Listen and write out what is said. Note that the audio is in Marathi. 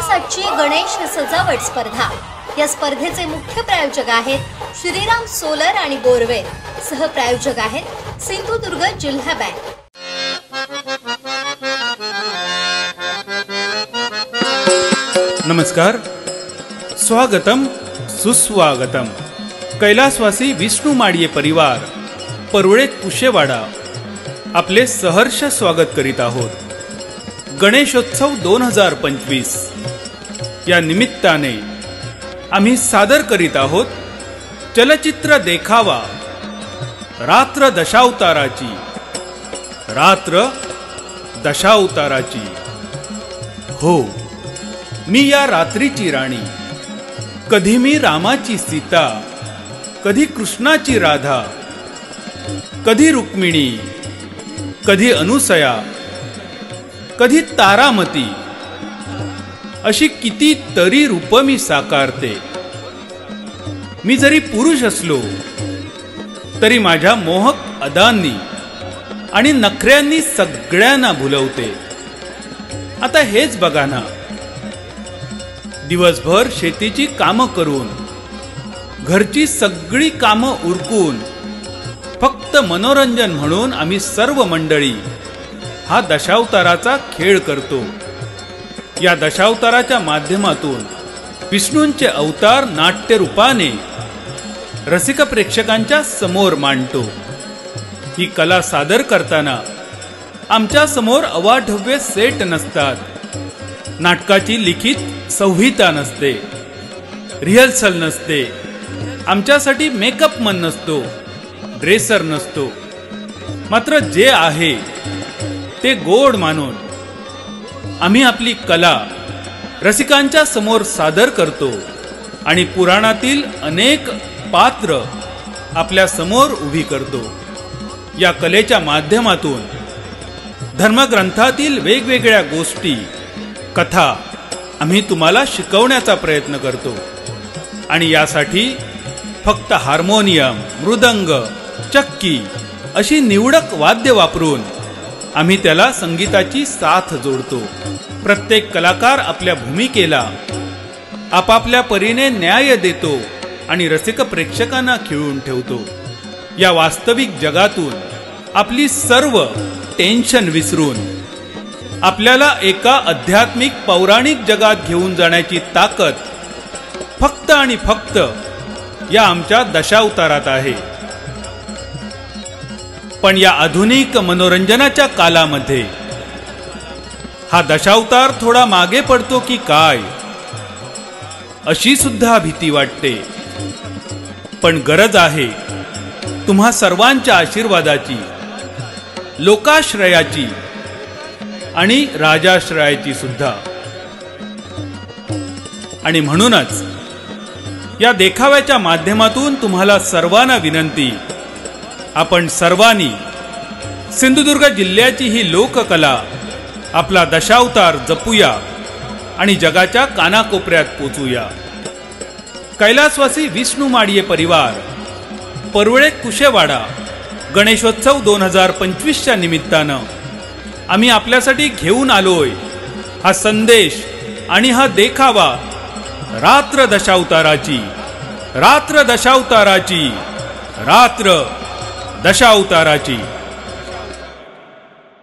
सातची गणेश सजावट स्पर्धा। या स्पर्धेचे मुख्य प्रायोजक आहेत श्रीराम सोलर आणि बोरवेल। सहप्रायोजक आहेत सिंधुदुर्ग जिल्हा बँक। नमस्कार, स्वागतम सुस्वागतम। कैलासवासी विष्णू माडिये परिवार परुळे कुशेवाडा आपले सहर्ष स्वागत करीत आहोत। गणेशोत्सव 2025 या निमित्ताने आम्ही सादर करीत आहोत चलचित्र देखावा रात्र दशावताराची। रात्र दशावताराची। हो, मी या रात्रीची राणी। कधी मी रामाची सीता, कधी कृष्णाची राधा, कधी रुक्मिणी, कधी अनुसया, कधी तारामती, अशी किती तरी रूप मी साकारते। मी जरी पुरुष असलो तरी माझ्या मोहक अदांनी आणि नखऱ्यांनी सगळ्यांना भुलवते। आता हेच बघा ना, दिवसभर शेतीची कामं करून, घरची सगळी कामं उरकून फक्त मनोरंजन म्हणून आम्ही सर्व मंडळी हा दशावताराचा खेळ करतो। या दशावताराच्या माध्यमातून विष्णूंचे अवतार नाट्य रूपाने रसिक प्रेक्षकांच्या समोर मांडतो। ही कला सादर करताना आमच्या समोर अवाढव्य सेट नसतात, नाटकाची लिखित संहिता नसते, रिहर्सल नसते, आमच्यासाठी मेकअप मन नसतो, ड्रेसर नसतो। मात्र जे आहे ते गोड मानून आम्ही आपली कला रसिकांच्या समोर सादर करतो आणि पुराणातील अनेक पात्र आपल्या समोर उभी करतो। या कलेच्या माध्यमातून धर्मग्रंथातील वेगवेगळ्या गोष्टी, कथा आम्ही तुम्हाला शिकवण्याचा प्रयत्न करतो आणि यासाठी फक्त हार्मोनियम, मृदंग, चक्की अशी निवडक वाद्य वापरून आम्ही त्याला संगीताची साथ जोडतो। प्रत्येक कलाकार आपल्या भूमिकेला आपापल्या परीने न्याय देतो आणि रसिक प्रेक्षकांना खिळून ठेवतो। या वास्तविक जगातून आपली सर्व टेन्शन विसरून आपल्याला एका आध्यात्मिक पौराणिक जगात घेऊन जाण्याची ताकद फक्त आणि फक्त या आमच्या दशावतारात आहे। पण या आधुनिक मनोरंजनाच्या कालामध्ये हा दशावतार थोडा मागे पडतो की काय, अशी सुद्धा भीती वाटते। पण गरज आहे तुम्हा सर्वांच्या आशीर्वादाची, लोकाश्रयाची आणि राजाश्रयाची सुद्धा। आणि म्हणूनच या देखाव्याच्या माध्यमातून तुम्हाला सर्वांना विनंती, आपण सर्वांनी सिंधुदुर्ग जिल्ह्याची ही लोककला, आपला दशावतार जपूया आणि जगाच्या कानाकोपऱ्यात पोचूया। कैलासवासी विष्णू माडिये परिवार परुळे कुशेवाडा गणेशोत्सव 2025च्या निमित्तानं आम्ही आपल्यासाठी घेऊन आलोय हा संदेश आणि हा देखावा रात्र दशावताराची। रात्र दशावताराची। रात्र दशावताराची।